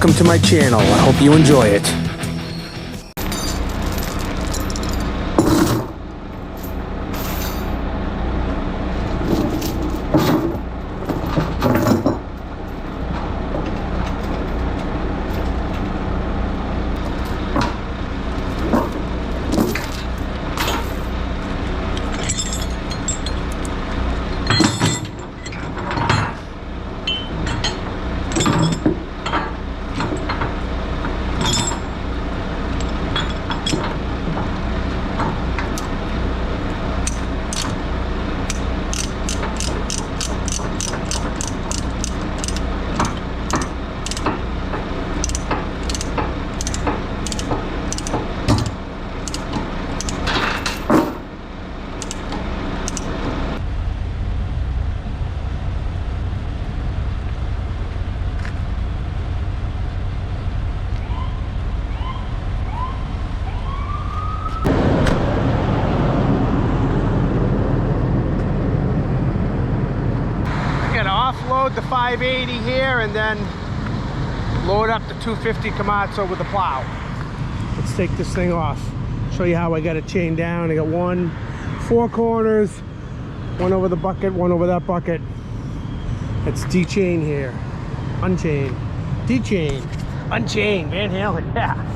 welcome to my channel. I hope you enjoy it. Offload the 580 here and then load up the 250 Komatsu with the plow. Let's take this thing off. Show you how I got it chained down. I got four corners, one over the bucket, one over that bucket. Let's de-chain here. Unchain. De-chain. Unchain. Van Halen. Yeah.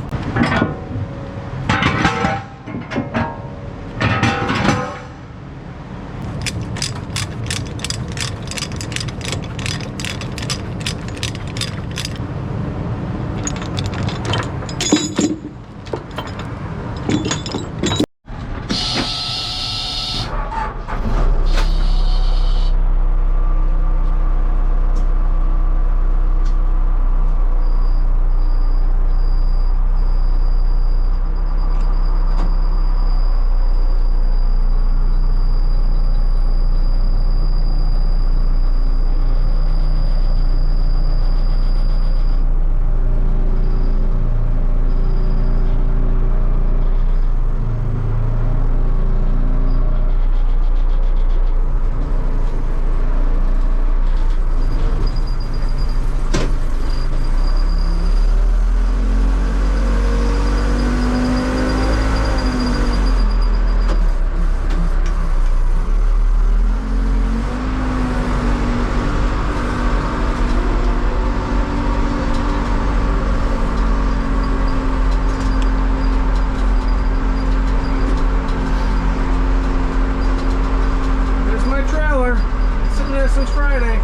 Since Friday.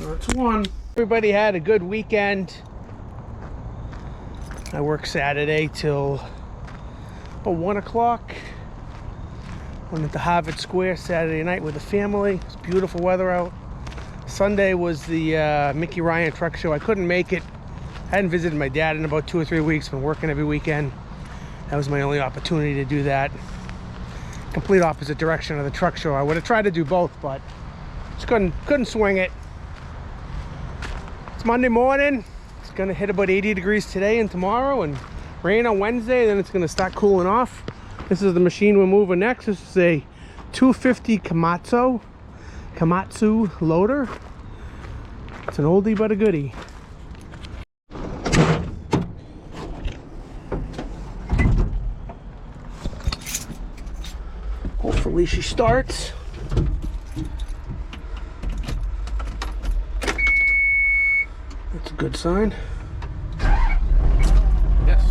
That's one. Everybody had a good weekend. I worked Saturday till about 1 o'clock. Went into Harvard Square Saturday night with the family. It's beautiful weather out. Sunday was the Mickey Ryan truck show. I couldn't make it. I hadn't visited my dad in about 2 or 3 weeks. Been working every weekend. That was my only opportunity to do that. Complete opposite direction of the truck show. I would have tried to do both, but just couldn't swing it. It's Monday morning. It's gonna hit about 80 degrees today and tomorrow, and rain on Wednesday. Then it's gonna start cooling off. This is the machine we're moving next. This is a 250 Komatsu loader. It's an oldie but a goodie. Hopefully she starts. That's a good sign. Yes.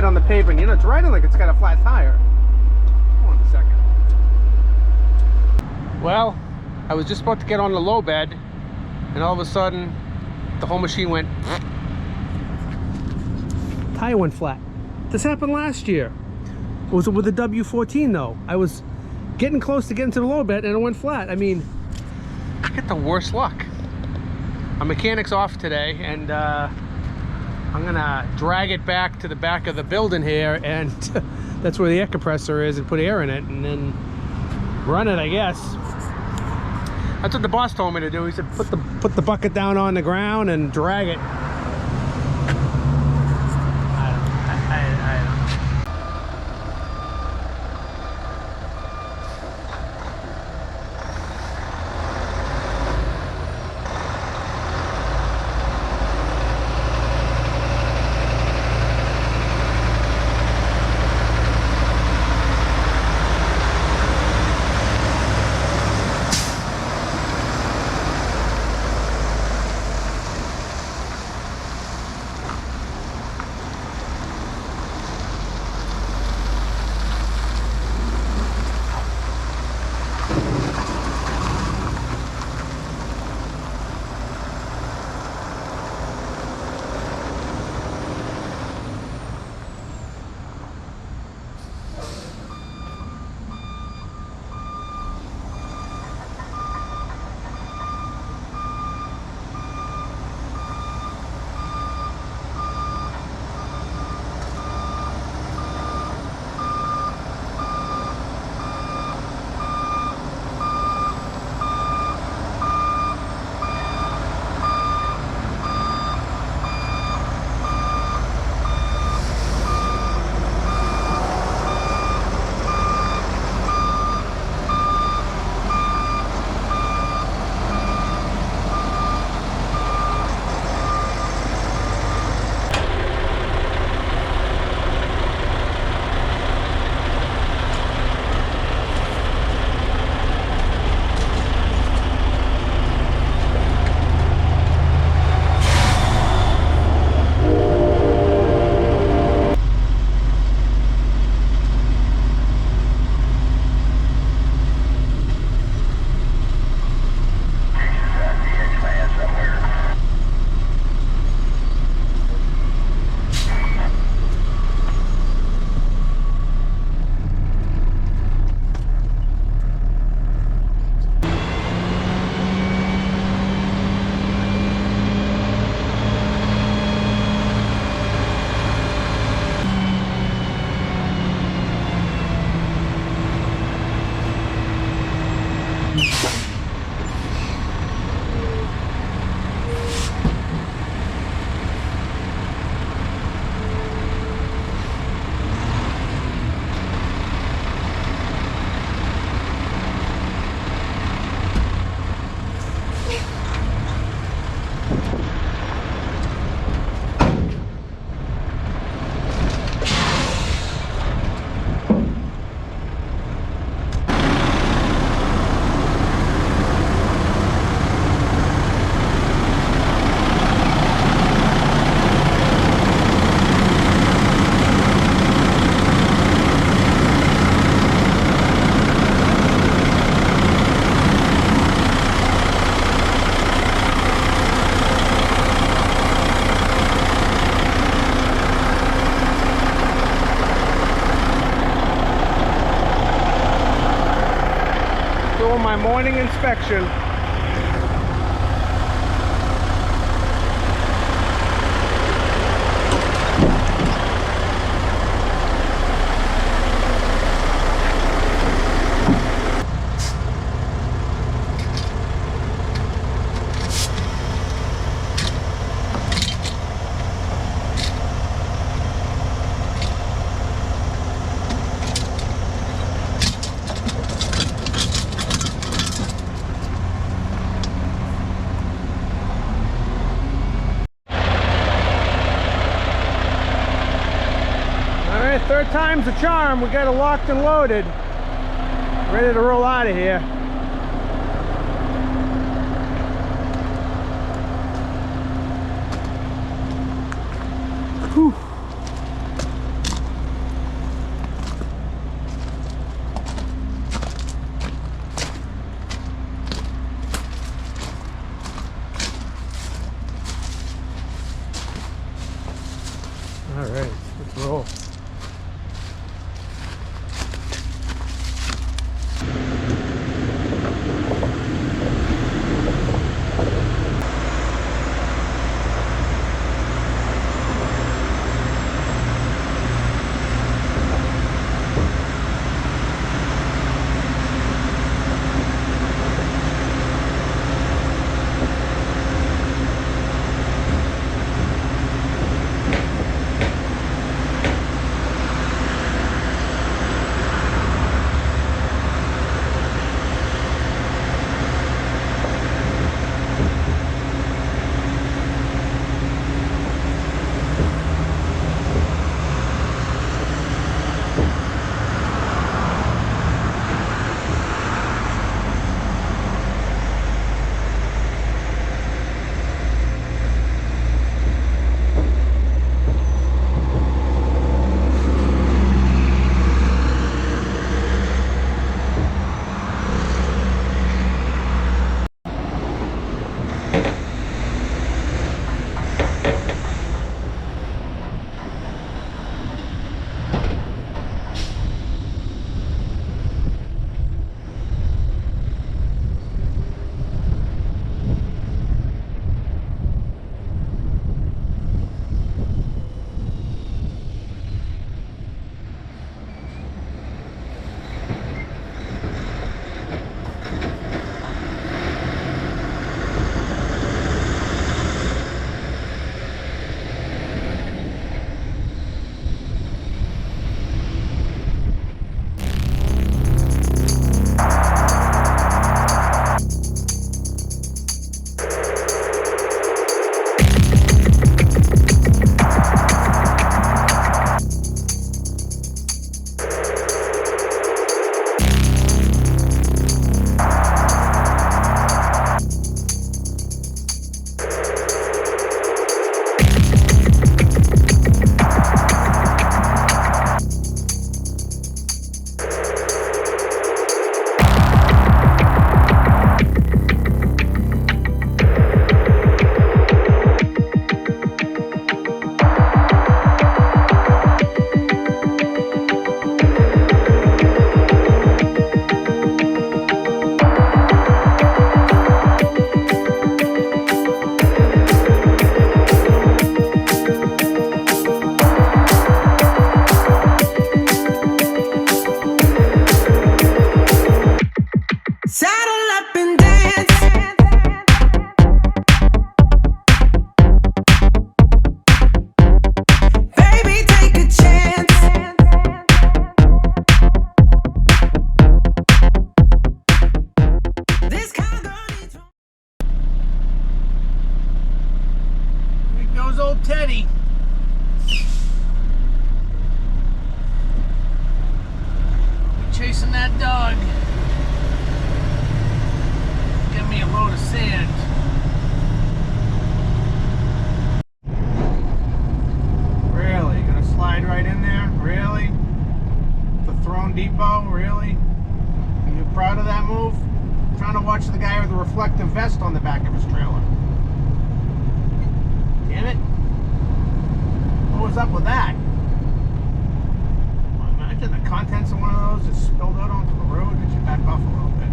on the pavement. You know, it's riding like it's got a flat tire. Hold on a second. Well, I was just about to get on the low bed, and all of a sudden, the whole machine went. Tire went flat. This happened last year. It was with the W14 though. I was getting close to getting to the low bed and it went flat. I mean, I get the worst luck. My mechanic's off today, and I'm gonna drag it back to the back of the building here, and that's where the air compressor is, and put air in it and then run it, I guess. That's what the boss told me to do. He said put the bucket down on the ground and drag it. My morning inspection. Third time's the charm. We got it locked and loaded. Ready to roll out of here. Whew. Teddy. Chasing that dog. Give me a load of sand. Really? Gonna slide right in there? Really? The Throne Depot? Really? Are you proud of that move? I'm trying to watch the guy with the reflective vest on the back of his trailer. Damn it. What was up with that? Well, imagine the contents of one of those just spilled out onto the road. It should back off a little bit.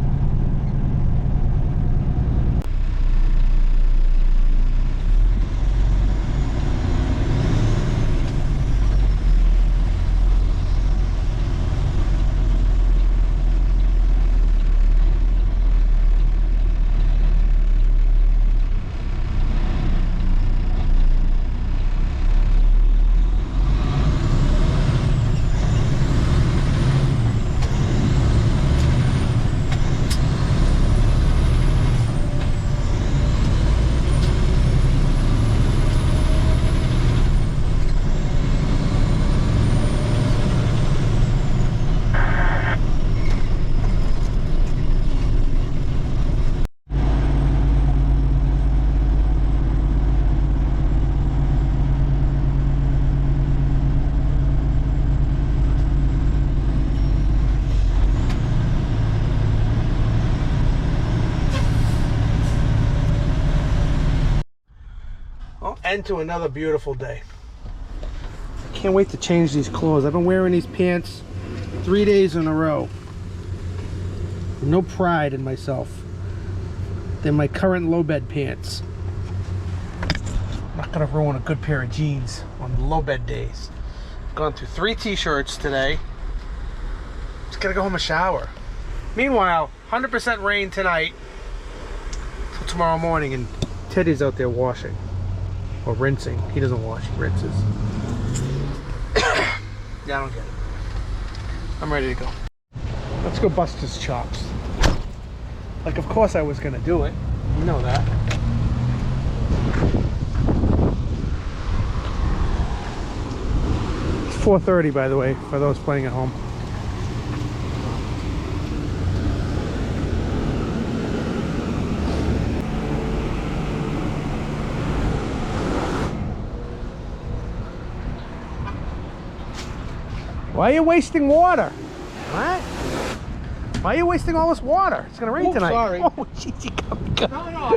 End to another beautiful day. I can't wait to change these clothes. I've been wearing these pants 3 days in a row. No pride in myself. They're my current low bed pants. I'm not gonna ruin a good pair of jeans on the low bed days. I've gone through 3 t-shirts today. Just gotta go home and shower. Meanwhile, 100% rain tonight till tomorrow morning, and Teddy's out there washing. Or rinsing. He doesn't wash, he rinses. Yeah, I don't get it. I'm ready to go. Let's go bust his chops. Like, of course I was gonna do it. You know that. It's 4:30, by the way, for those playing at home. Why are you wasting water? What? Why are you wasting all this water? It's gonna rain tonight. Sorry. Oh, jeez, you got me. No,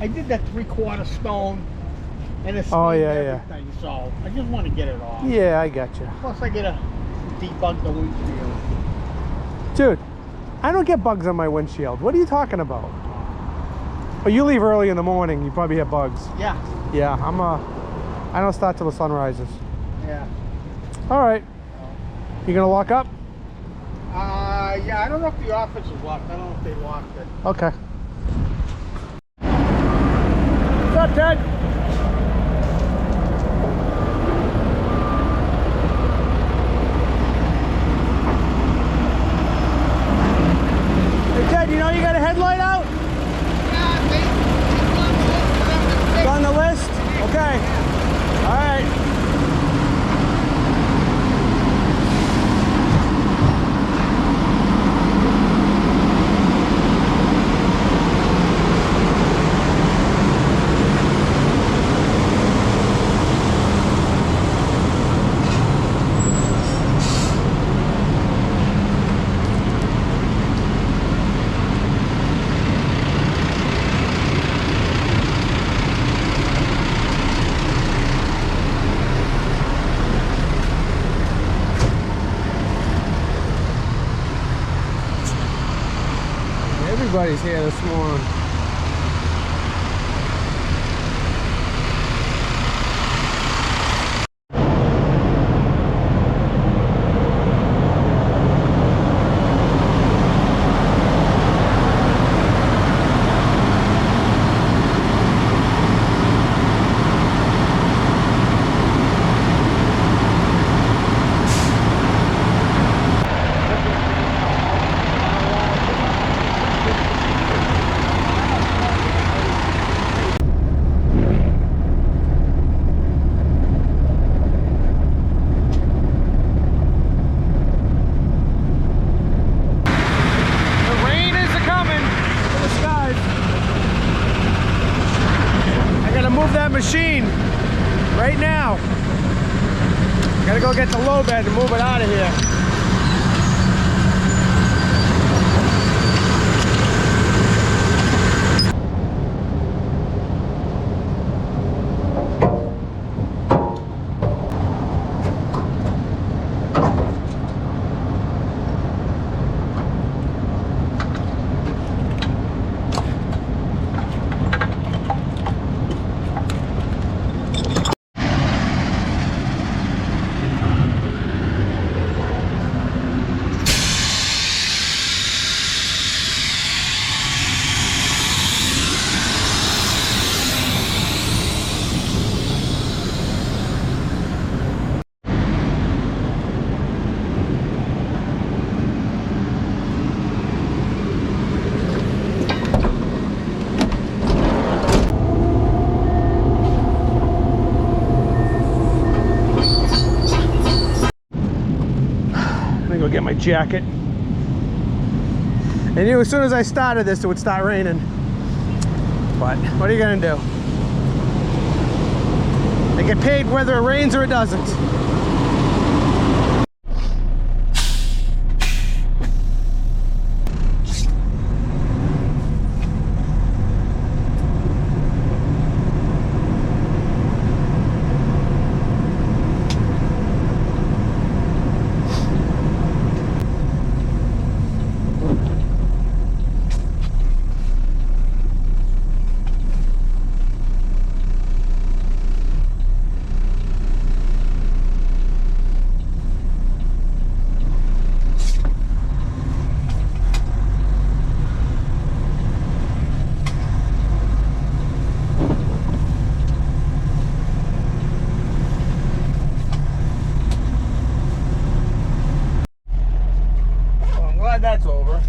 I did that 3/4 stone, and it's everything. So I just want to get it off. Yeah, I got you. Plus, I get to debug the windshield. Dude, I don't get bugs on my windshield. What are you talking about? Oh, you leave early in the morning. You probably have bugs. Yeah. Yeah, I don't start till the sun rises. Yeah. All right. You gonna lock up? Yeah. I don't know if the office is locked. I don't know if they locked it. Okay. What's up, Ted? Hey, Ted, you know you got a headlight out? Yeah, It's on the list? Okay. All right. Everybody's here this morning. machine right now. Gotta go get the low bed and move it out of here. Go get my jacket. I knew as soon as I started this it would start raining, but what are you gonna do? They get paid whether it rains or it doesn't. That's over.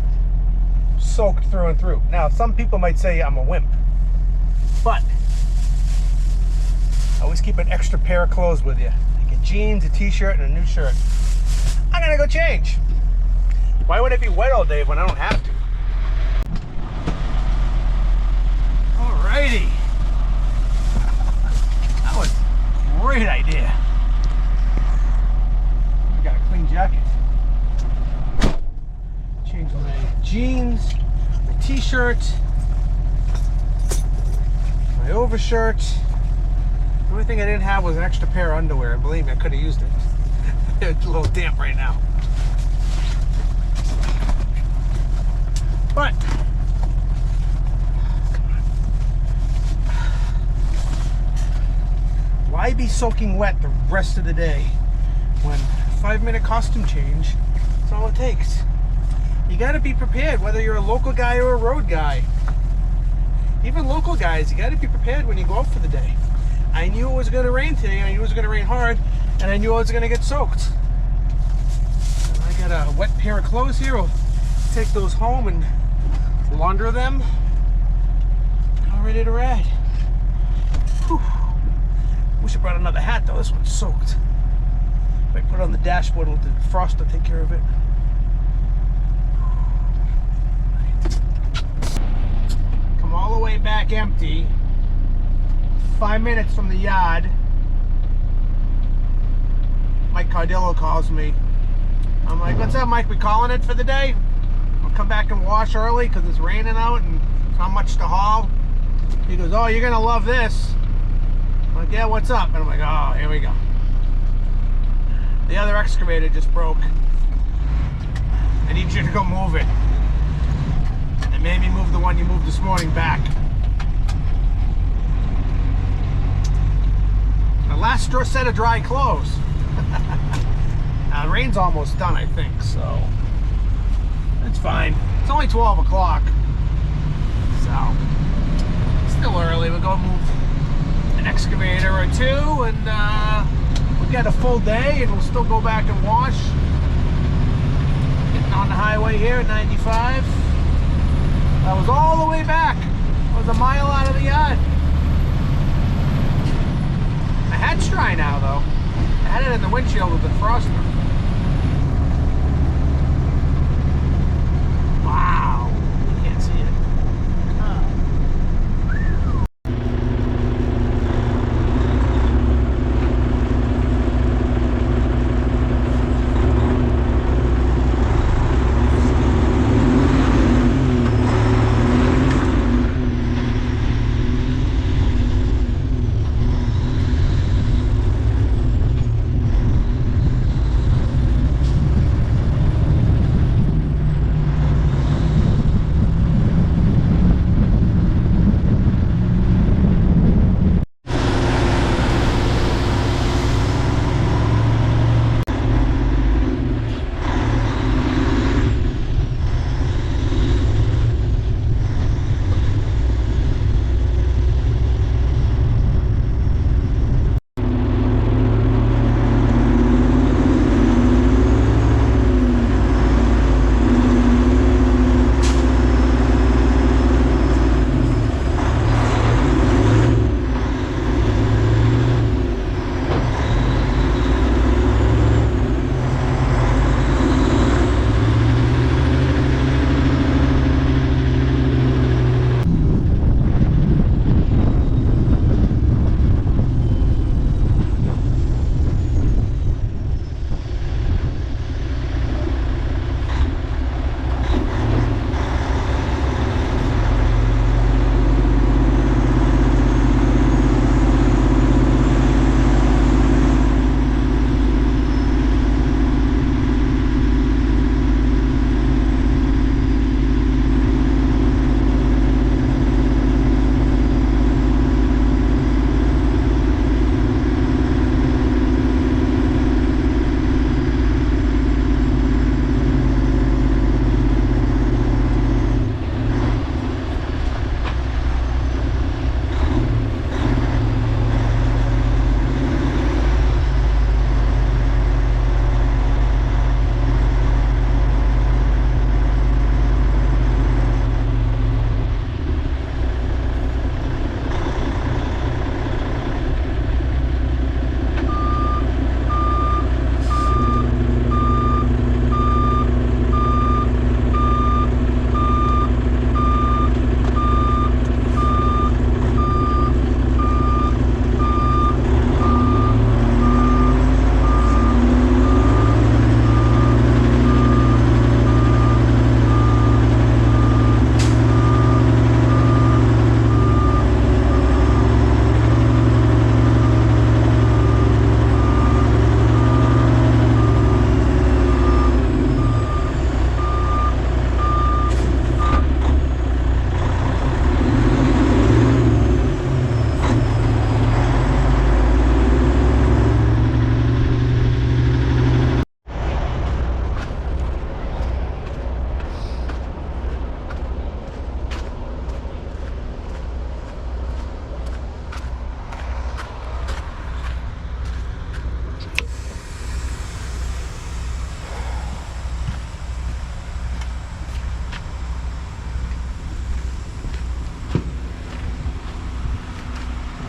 Soaked through and through. Now, some people might say I'm a wimp, but I always keep an extra pair of clothes with you. Like a jeans, a t-shirt, and a new shirt. I'm gonna go change. Why would it be wet all day when I don't have to? Alrighty. That was a great idea. I got a clean jacket. Change my jeans, my t-shirt, my overshirt. The only thing I didn't have was an extra pair of underwear, and believe me, I could have used it. It's a little damp right now. But why be soaking wet the rest of the day when a 5-minute costume change is all it takes? You got to be prepared, whether you're a local guy or a road guy. Even local guys, you got to be prepared when you go out for the day. I knew it was going to rain today, I knew it was going to rain hard, and I knew I was going to get soaked. And I got a wet pair of clothes here. I'll take those home and launder them. All ready to ride. Whew. Wish I brought another hat though, this one's soaked. If I put it on the dashboard, the frost will take care of it. All the way back empty, 5 minutes from the yard. Mike Cardillo calls me. I'm like, what's up, Mike? We calling it for the day? We'll come back and wash early because it's raining out and not much to haul. He goes, oh, you're gonna love this. I'm like, yeah, what's up? And I'm like, oh, here we go. The other excavator just broke. I need you to go move it. And maybe move the one you moved this morning back. The last set of dry clothes. Now the rain's almost done, I think, so it's fine. It's only 12 o'clock, so still early. We'll go move an excavator or two, and we'll get a full day, and we'll still go back and wash. Getting on the highway here at 95. I was all the way back. I was a mile out of the yard. My hat's dry now, though. I had it in the windshield with the froster. Wow. You can't see it.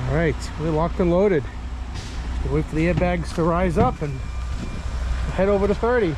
All right, we're locked and loaded. We'll wait for the airbags to rise up and head over to 30.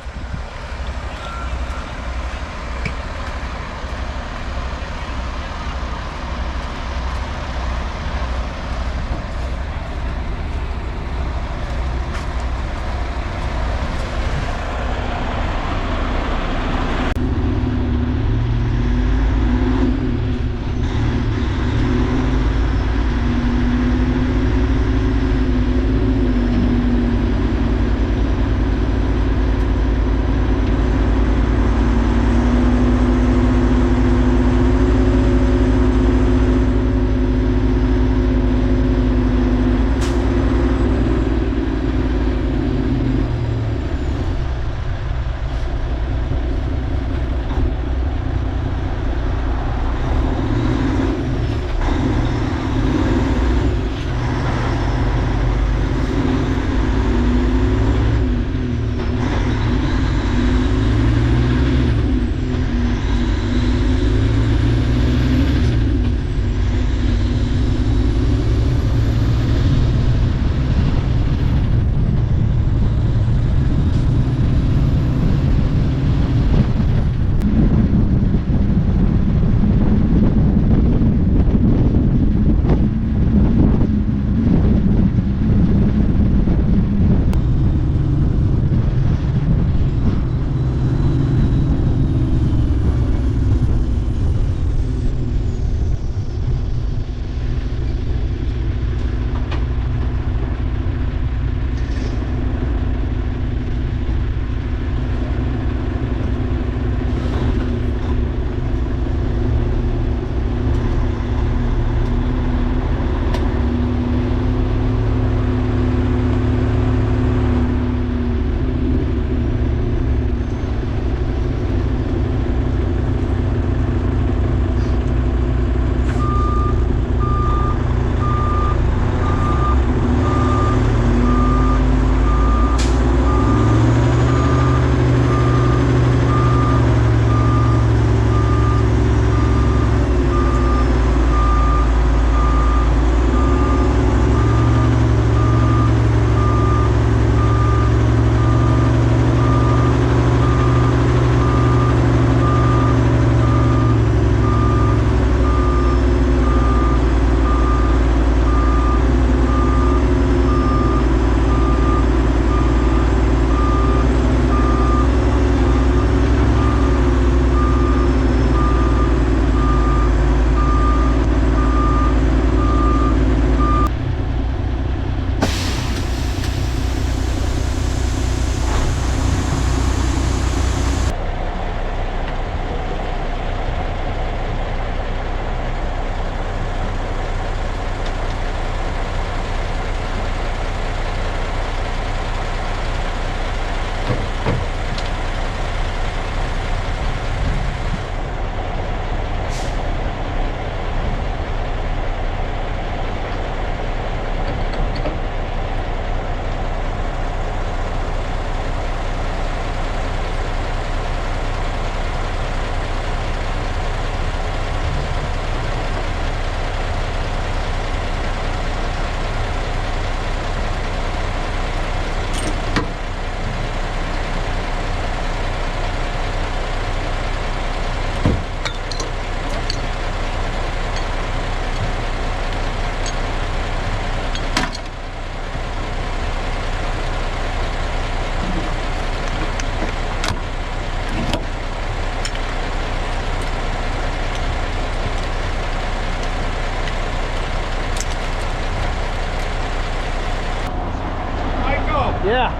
Yeah.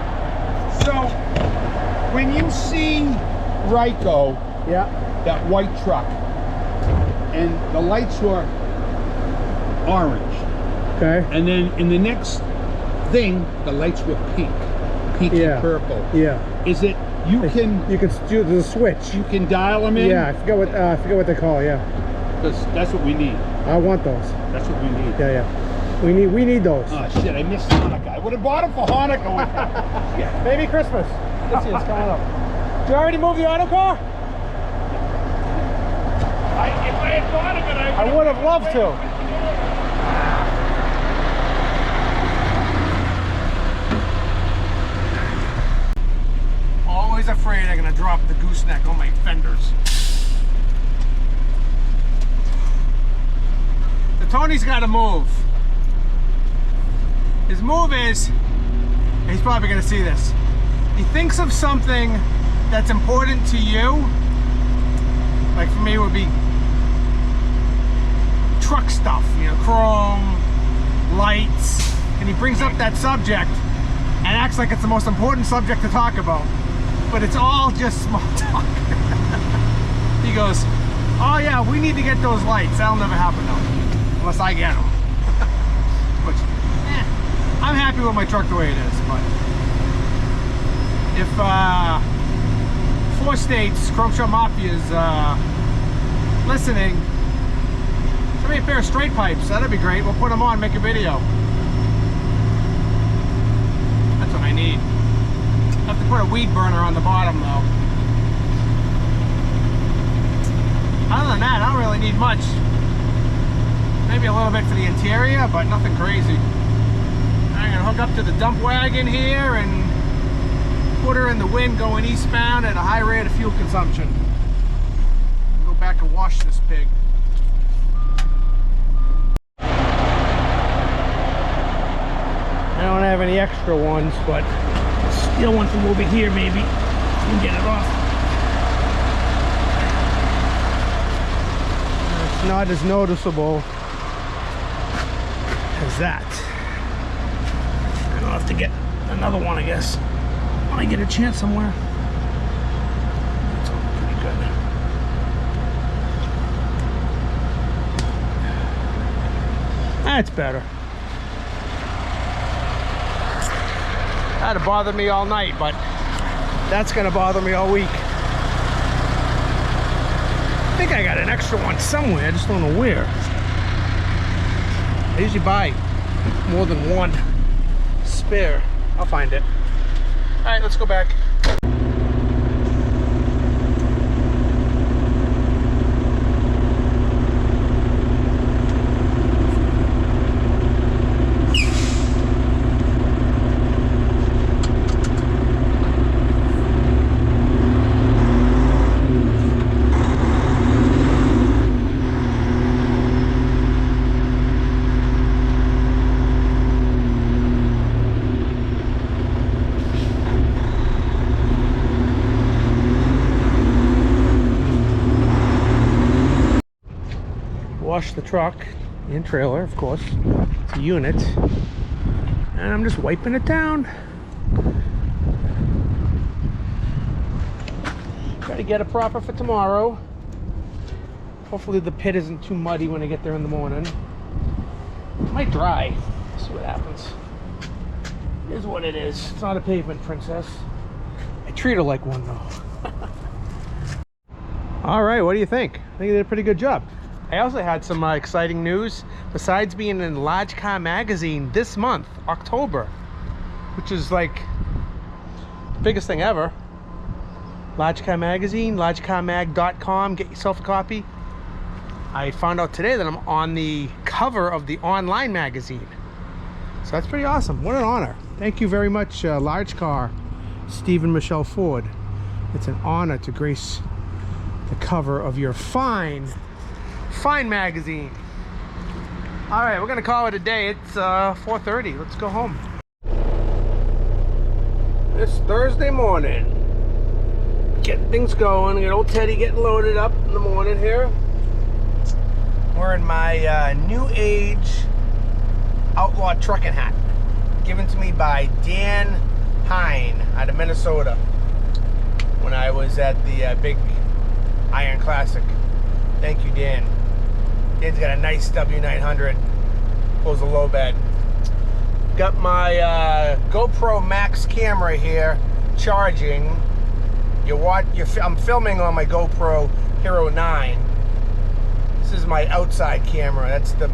So, when you see Ryko, Yeah. that white truck, and the lights were orange, Okay. and then in the next thing, the lights were pink Yeah. and purple. Yeah. Is it you can do the switch. you can dial them in? Yeah, I forget what they call. Yeah. Because that's what we need. I want those. That's what we need. Yeah, yeah. We need those. Oh shit! I missed Hanukkah. I would have bought them for Hanukkah. Shit. Maybe Christmas. This year's coming up. Did you already move the auto car? If I had thought of it, I would have loved to. afraid I'm gonna drop the gooseneck on my fenders. So Tony's got to move. His move is, he's probably gonna see this. He thinks of something that's important to you. Like for me, it would be truck stuff, you know, chrome, lights, and he brings up that subject and acts like it's the most important subject to talk about, but it's all just small talk. He goes, oh yeah, we need to get those lights. That'll never happen though, unless I get them. Which, I'm happy with my truck the way it is, but if 4 states, Chrome Shop Mafia's listening, send me a pair of straight pipes. That'd be great. We'll put them on, make a video. That's what I need. I have to put a weed burner on the bottom though. Other than that, I don't really need much. Maybe a little bit for the interior, but nothing crazy. I'm gonna hook up to the dump wagon here and put her in the wind going eastbound at a high rate of fuel consumption. Go back and wash this pig. I don't have any extra ones, but steal one from over here maybe and get it off. It's not as noticeable as that. I'll have to get another one, I guess, when I get a chance somewhere. That's all pretty good. That's better. That'd have bothered me all night, but that's gonna bother me all week. I think I got an extra one somewhere, I just don't know where. I usually buy more than one spare. I'll find it. All right, let's go back. Wash the truck and trailer, of course. It's a unit. And I'm just wiping it down. Try to get it proper for tomorrow. Hopefully the pit isn't too muddy when I get there in the morning. It might dry. See what happens. It is what it is. It's not a pavement princess. I treat her like one though. All right, what do you think? I think they did a pretty good job. I also had some exciting news. Besides being in Large Car Magazine this month, October, which is like the biggest thing ever. Large Car Magazine, largecarmag.com, get yourself a copy. I found out today that I'm on the cover of the online magazine. So that's pretty awesome. What an honor. Thank you very much, Large Car, Stephen Michelle Ford. It's an honor to grace the cover of your fine magazine. All right, we're gonna call it a day. It's 4:30. Let's go home. It's Thursday morning. Getting things going. We got old Teddy getting loaded up in the morning here. Wearing my new age outlaw trucking hat, given to me by Dan Hine out of Minnesota when I was at the big Iron Classic. Thank you, Dan. Dan's got a nice W900. Pulls a low bed. Got my GoPro Max camera here charging. I'm filming on my GoPro Hero 9. This is my outside camera. That's the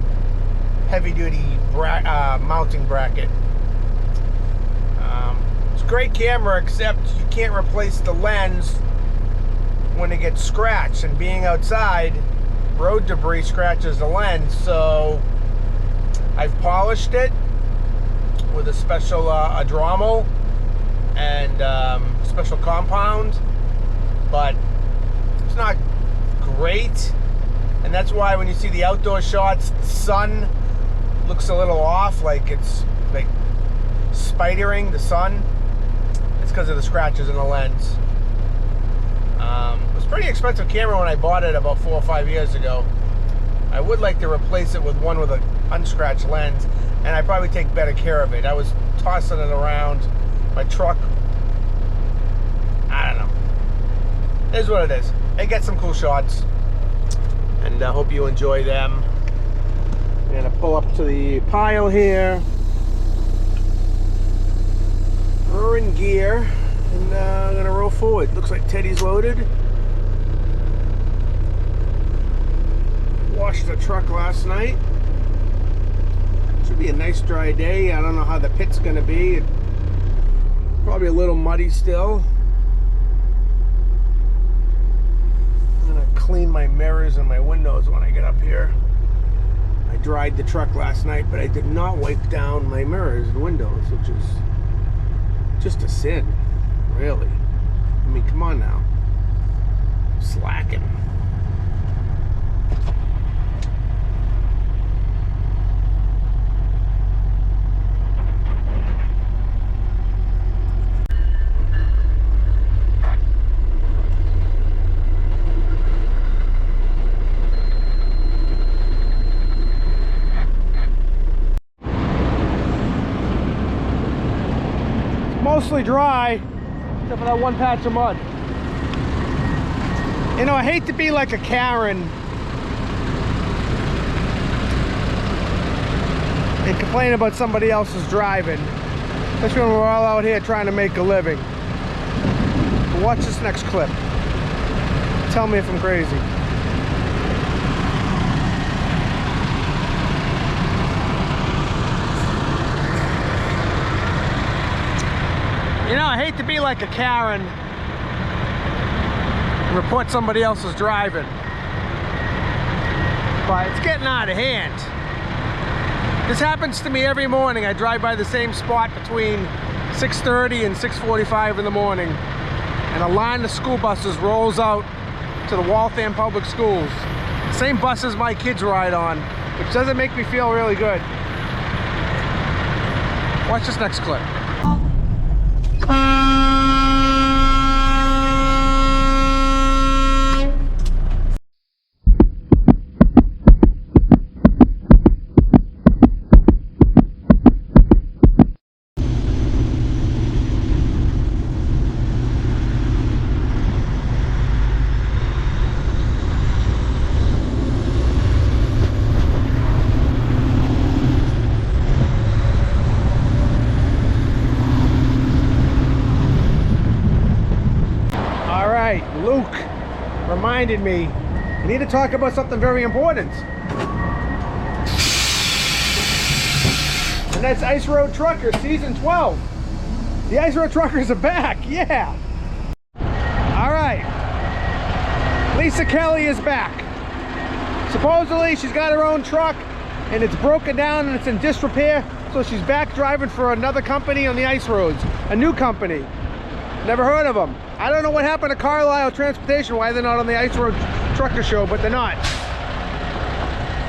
heavy-duty mounting bracket. It's a great camera, except you can't replace the lens when it gets scratched. And being outside, road debris scratches the lens. So I've polished it with a special a Dremel and special compound, but it's not great. And that's why when you see the outdoor shots, the sun looks a little off, like it's like spidering the sun. It's because of the scratches in the lens. It was a pretty expensive camera when I bought it about 4 or 5 years ago. I would like to replace it with one with an unscratched lens, and I probably take better care of it. I was tossing it around my truck. I don't know. It is what it is. I get some cool shots, and I hope you enjoy them. I'm gonna pull up to the pile here. We're in gear, and I'm gonna roll forward. Looks like Teddy's loaded. Washed the truck last night. Should be a nice dry day. I don't know how the pit's gonna be. Probably a little muddy still. I'm gonna clean my mirrors and my windows when I get up here. I dried the truck last night, but I did not wipe down my mirrors and windows, which is just a sin, really. I mean, come on now. I'm slacking. Mostly dry, except for that one patch of mud. You know, I hate to be like a Karen and complain about somebody else's driving, especially when we're all out here trying to make a living. But watch this next clip. Tell me if I'm crazy. You know, I hate to be like a Karen and report somebody else's driving, but it's getting out of hand. This happens to me every morning. I drive by the same spot between 6:30 and 6:45 in the morning, and a line of school buses rolls out to the Waltham Public Schools. Same buses my kids ride on, which doesn't make me feel really good. Watch this next clip. Luke reminded me, we need to talk about something very important. And that's Ice Road Trucker Season 12. The Ice Road Truckers are back, yeah. All right, Lisa Kelly is back. Supposedly she's got her own truck and it's broken down and it's in disrepair, so she's back driving for another company on the ice roads, a new company. Never heard of them. I don't know what happened to Carlisle Transportation, why they're not on the Ice Road Trucker Show, but they're not.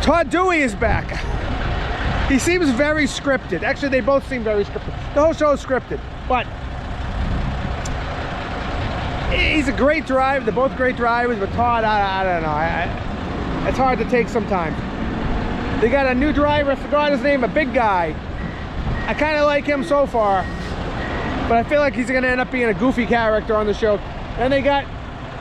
Todd Dewey is back. He seems very scripted. Actually, they both seem very scripted. The whole show is scripted, but he's a great driver. They're both great drivers, but Todd, I don't know. It's hard to take sometimes. They got a new driver, I forgot his name, a big guy. I kind of like him so far, but I feel like he's gonna end up being a goofy character on the show. Then they got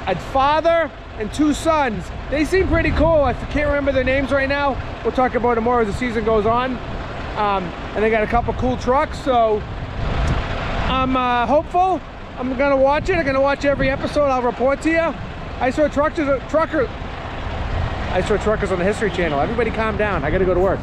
a father and two sons. They seem pretty cool. I can't remember their names right now. We'll talk about them more as the season goes on. And they got a couple cool trucks, so I'm hopeful. I'm gonna watch it. I'm gonna watch every episode. I'll report to you. Ice Road Truckers on the History Channel. Everybody calm down. I gotta go to work.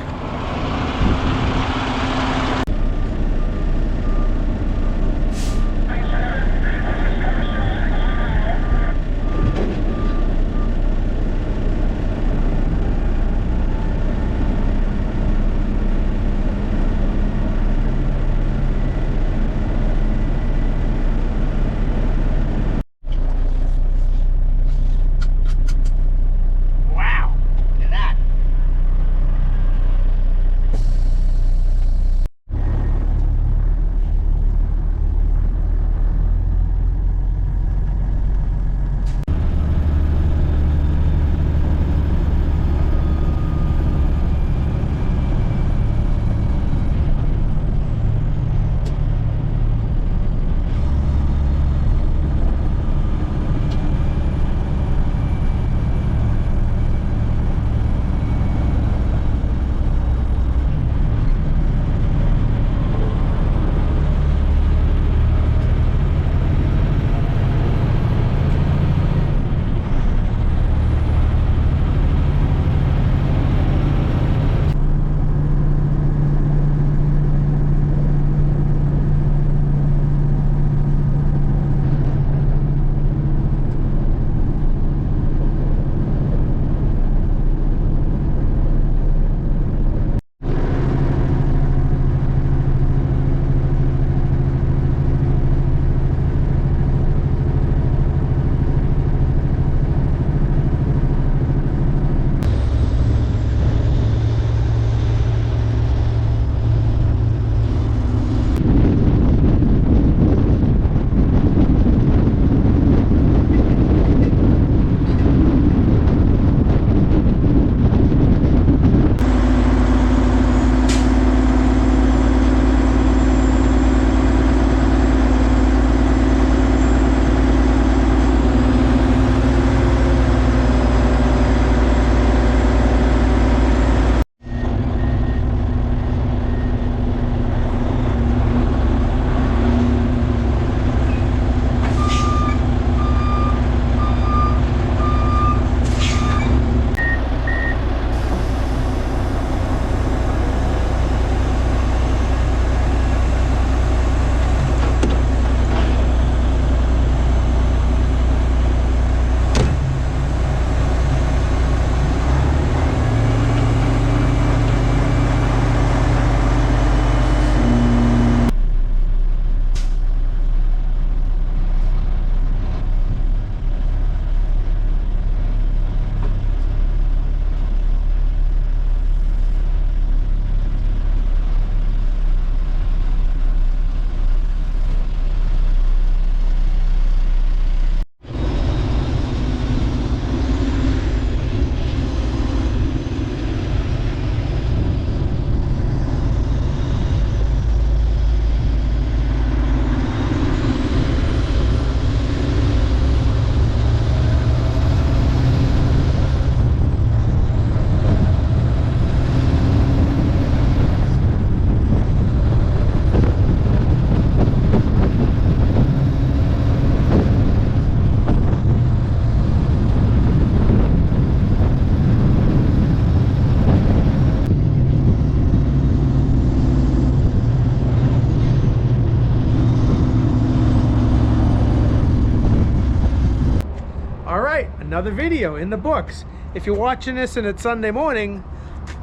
another video in the books. If you're watching this and it's Sunday morning,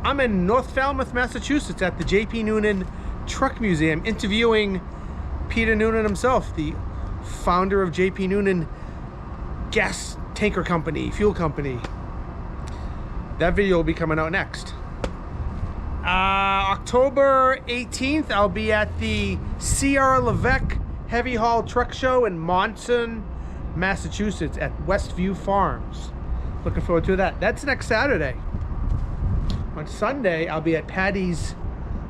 I'm in North Falmouth, Massachusetts at the J.P. Noonan Truck Museum interviewing Peter Noonan himself, the founder of J.P. Noonan Gas Tanker Company, Fuel Company. That video will be coming out next. October 18th, I'll be at the C.R. Levesque Heavy Haul Truck Show in Monson, Massachusetts at Westview Farms. Looking forward to that. That's next Saturday. On Sunday, I'll be at Patty's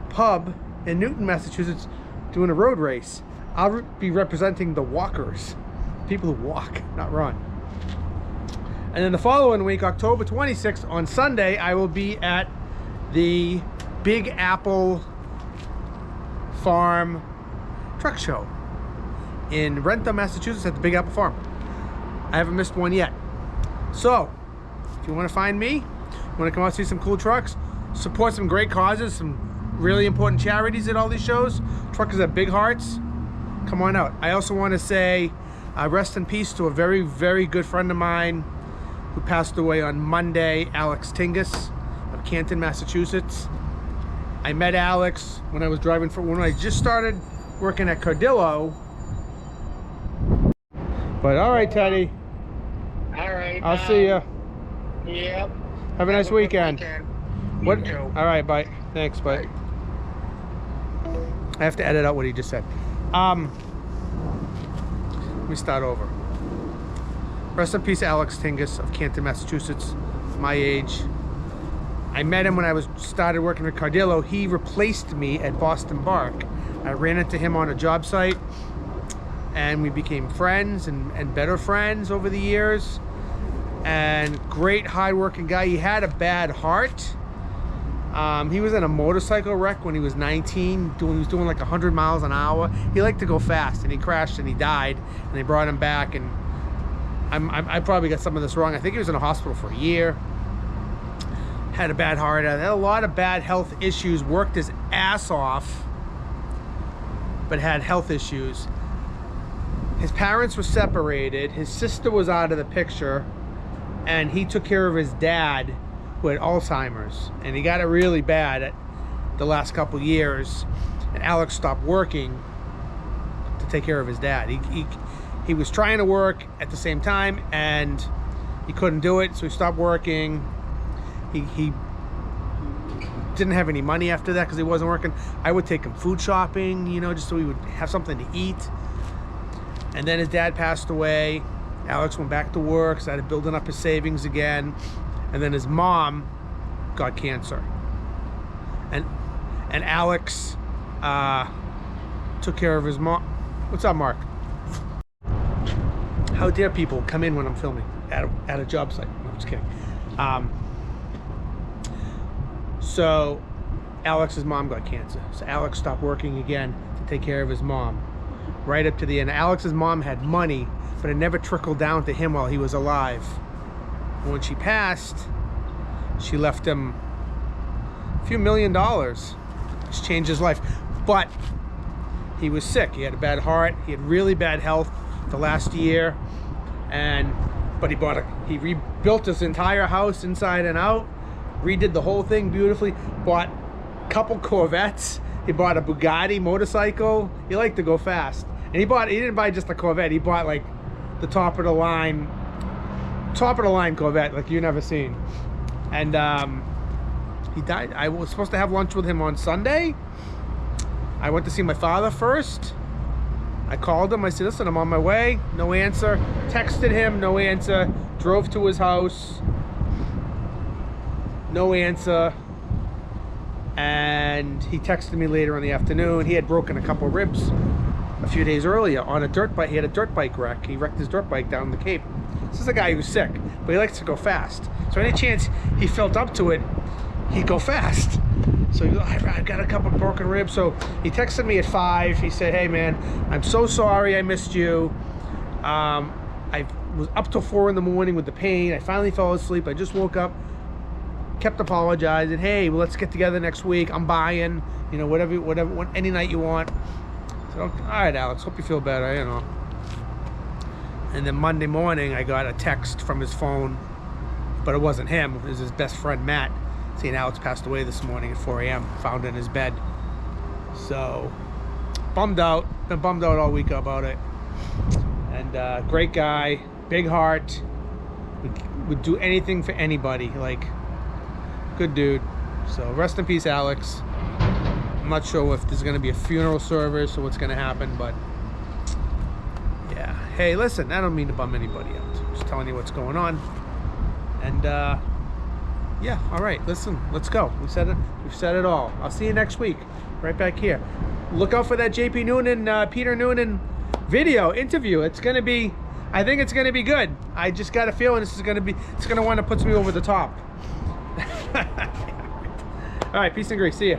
Pub in Newton, Massachusetts, doing a road race. I'll be representing the walkers, people who walk, not run. And then the following week, October 26th, on Sunday, I will be at the Big Apple Farm Truck Show in Rentham, Massachusetts at the Big Apple Farm. I haven't missed one yet. So, if you want to find me, want to come out see some cool trucks, support some great causes, some really important charities at all these shows, truckers have big hearts, come on out. I also want to say rest in peace to a very, very good friend of mine who passed away on Monday, Alex Tingus of Canton, Massachusetts. I met Alex when I was driving when I just started working at Cardillo. But all right, Teddy. All right. I'll see you. Yep. Have a nice weekend. You too. All right, bye. Thanks, bye. I have to edit out what he just said. Let me start over. Rest in peace, Alex Tingus of Canton, Massachusetts, my age. I met him when I started working at Cardillo. He replaced me at Boston Bark. I ran into him on a job site, and we became friends and better friends over the years. And great hard-working guy. He had a bad heart. He was in a motorcycle wreck when he was 19. He was doing like 100 miles an hour. He liked to go fast, and he crashed and he died. And they brought him back, and I probably got some of this wrong. I think he was in a hospital for a year. Had a bad heart. Had a lot of bad health issues. Worked his ass off, but had health issues. His parents were separated. His sister was out of the picture, and he took care of his dad who had Alzheimer's, and he got it really bad at the last couple years, and Alex stopped working to take care of his dad. He was trying to work at the same time, and he couldn't do it, so he stopped working. He didn't have any money after that because he wasn't working. I would take him food shopping, you know, just so he would have something to eat. And then his dad passed away. Alex went back to work, started building up his savings again. And then his mom got cancer. And Alex took care of his mom. What's up, Mark? How dare people come in when I'm filming at a job site? No, I'm just kidding. So Alex's mom got cancer. So Alex stopped working again to take care of his mom. Right up to the end. Alex's mom had money, but it never trickled down to him while he was alive. When she passed, she left him a few $1 million. It's changed his life. But he was sick. He had a bad heart. He had really bad health the last year. But he rebuilt his entire house inside and out. Redid the whole thing beautifully. Bought a couple Corvettes. He bought a Bugatti motorcycle. He liked to go fast. And he didn't buy just a Corvette. He bought like the top of the line Corvette like you've never seen. And he died. I was supposed to have lunch with him on Sunday. I went to see my father first. I called him. I said, listen, I'm on my way. No answer. Texted him. No answer. Drove to his house. No answer. And he texted me later in the afternoon. He had broken a couple ribs a few days earlier on a dirt bike. He had a dirt bike wreck. He wrecked his dirt bike down the Cape. This is a guy who's sick, but he likes to go fast. So any chance he felt up to it, he'd go fast. So he goes, I've got a couple broken ribs. So he texted me at 5. He said, hey man, I'm so sorry I missed you. I was up till 4 in the morning with the pain. I finally fell asleep. I just woke up. Kept apologizing. Hey, well, let's get together next week. I'm buying, you know, whatever, any night you want. So, all right, Alex, hope you feel better, you know. And then Monday morning, I got a text from his phone, but it wasn't him. It was his best friend, Matt, saying Alex passed away this morning at 4 a.m., found in his bed. So, bummed out. Been bummed out all week about it. And great guy, big heart, would do anything for anybody. Like, good dude. So, rest in peace, Alex. I'm not sure if there's going to be a funeral service or what's going to happen, but yeah. Hey, listen, I don't mean to bum anybody out. Just telling you what's going on. And yeah, all right, listen, let's go. We've said it all. I'll see you next week, right back here. Look out for that JP Noonan, Peter Noonan video interview. It's gonna be, I think it's gonna be good. I just got a feeling it's gonna want to put me over the top. All right, peace and grace. See ya.